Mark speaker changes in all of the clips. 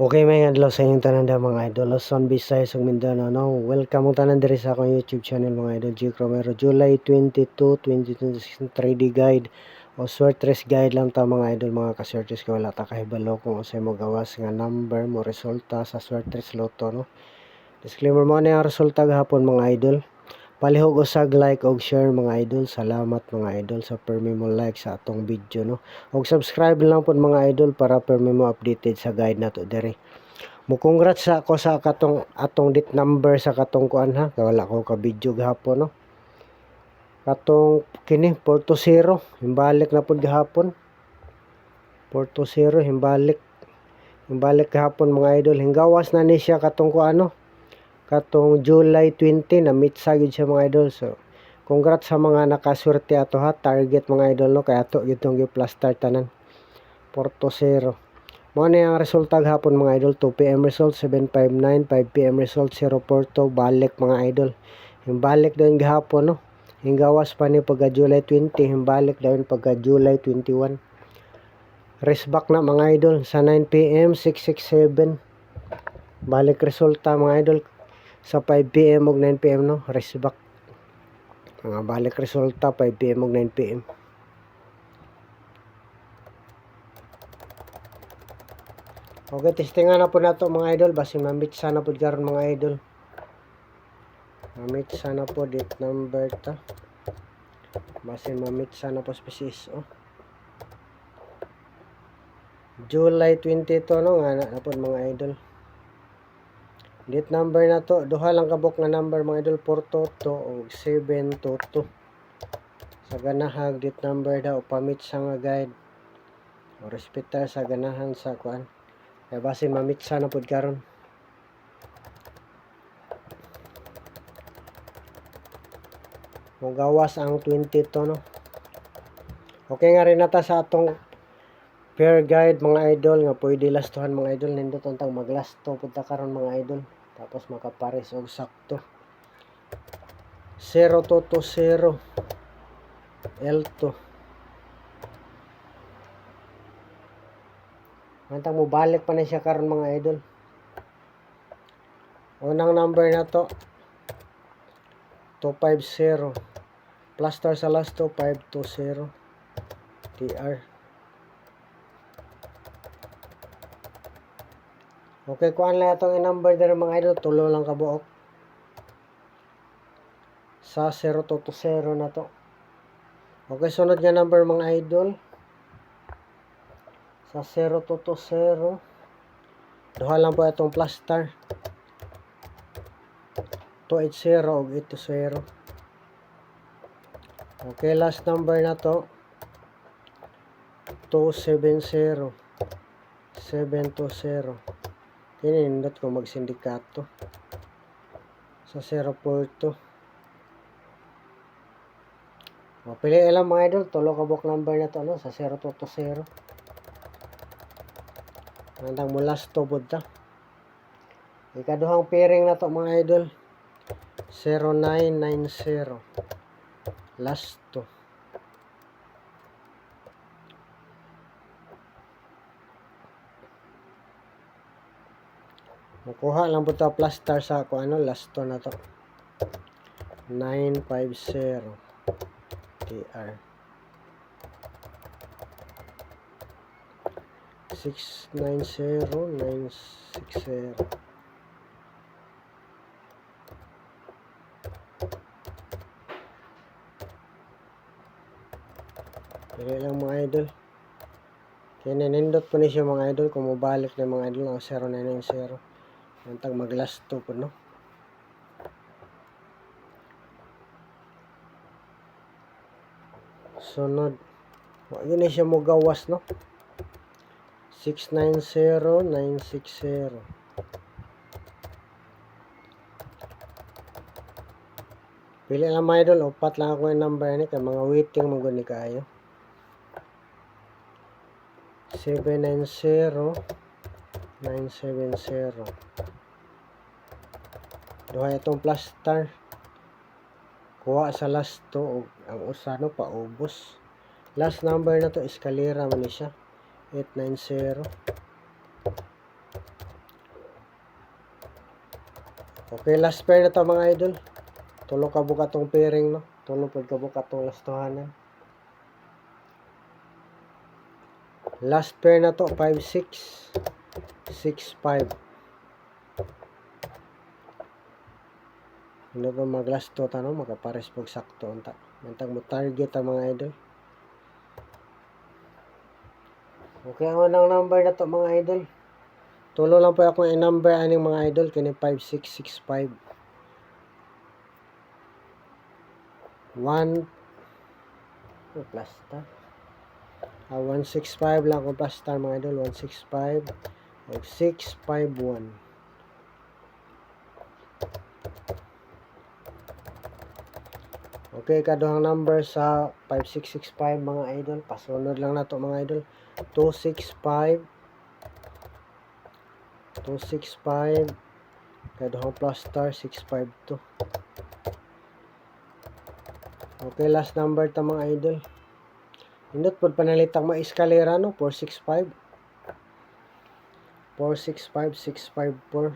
Speaker 1: Okay, may adlaw sa inyong tanan da mga idol. Luzon, Visayas ug Mindanao. No? Welcome mo tanan diri sa akong YouTube channel mga idol. G. Romero, July 22, 2026 3D guide o swertres guide lang ta mga idol, mga kaswertres ko wala ta kahibalo kung unsay mo gawas nga number mo resulta sa swertres loto, no. Disclaimer mo na ang resulta gahapon mga idol. Palihog usag like og share mga idol. Salamat mga idol sa permi mo like sa atong video, no. Og subscribe lang pod mga idol para permi mo updated sa guide nato diri. Mo congrats sa ako sa atong dit number sa katong kuan ha. Kay wala ko ka video gahapon, no. Katong kini 4-0 himbalik na pod gahapon. 4-0 himbalik gahapon mga idol. Hinggawas na ni siya katong kuan, no. Katong July 20 na meet sa gyud siya mga idol. So congrats sa mga nakaswerte ato ha. Target mga idol, no, kay ato gyud tong gi-plaster tanan. 4-0. Mo na ang resulta gahapon mga idol. 2 PM result 759, 5 PM result 042, balik mga idol. Himbalik dayon gahapon, no. Hinggawas pa ni pagka July 20, himbalik dayon pagka July 21. Rest back na mga idol sa 9 PM 667. Balik resulta mga idol sa 5 PM ug 9 PM, no. Rest back. Mga balik resulta 5 PM ug 9 PM. Okay, testingan na po nato mga idol. Basin ma-meet sana po karon mga idol. Ma-meet sana po dit number ta. Basin ma-meet sana po species. Oh. July 22, no, nga na po mga idol. Dit number na to, duha lang kabuk nga number mga idol, 422 o 722. Sa ganahag dit number daw pamit sa nga guide o respetar sa ganahan sa kuan. Kaya basin ma-meet sana pod karon. Magawas ang 22, no. Okay nga rin nata sa atong fair guide mga idol nga pwede lastuhan mga idol. Nindot untang maglasto punta karon mga idol. Tapos makapares og sakto. 0220 L2. Mantang mo balik pa na siya karon mga idol. Unang number na to 250. Plaster sa last 520 TR. Okay, kuan lang itong number dito mga idol. Tulo lang kabuok. Sa 0220 na to. Okay, sunod nga number mga idol. Sa 0220. Duha lang po itong plaster. 280 o 820. Okay, last number na to. 270. 720. Tinindot ko magsindikato sa 042. O, pili lang mga idol, tulo ka book number na to, no, sa 0220. Nandang mo last to budta. Ikaduhang pairing na to mga idol, 0990. Last to. Makuha lang po ito plaster sa ako last to na to. 950 TR. 690 960. Pili lang mga idol. Kaya nanindot po niya mga idol. Kung mabalik na mga idol ang 0990. Mantang mag-last to po, no. Sunod. Wag yun na siya mo gawas, no. 690 960. Pili lang mga idol. Upat lang ako yung number ni. Kaya mga waiting maguni kayo. 790 970. Duha itong plaster. Kuha sa last to. Ang usano paubos. Last number na to, eskalera man siya. 890. Okay, last pair na to mga idol. Tulo ka buka tong pairing, no? Tulo pod ka buka tong lastohanan. Last pair na to 5-6 6-5. Ano ba maglasto ta, no? Makapares pag sakto unta. Mantag mo target ang mga idol. Okay, ang unang number na to mga idol. Tulo lang po akong i-number aning mga idol kini 5665. 1 plus ta. 165 lang akong plus star mga idol. 165 o 651. Okay, kaduhang number sa 5665 mga idol. Pasunod lang na to mga idol. 265 kaduhang plus star 652. Okay, last number ta mga idol. Indot pod panalitang ma-eskalera, no? 465 654.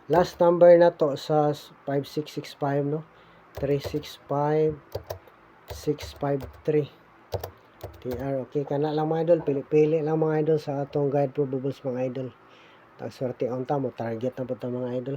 Speaker 1: Last number na to sa 5665, no? 365 653. TR. Okay, kana lang mga idol. Pili-pili lang mga idol sa atong guide probables mga idol. Tag swerte unta mo target na po ta mga idol.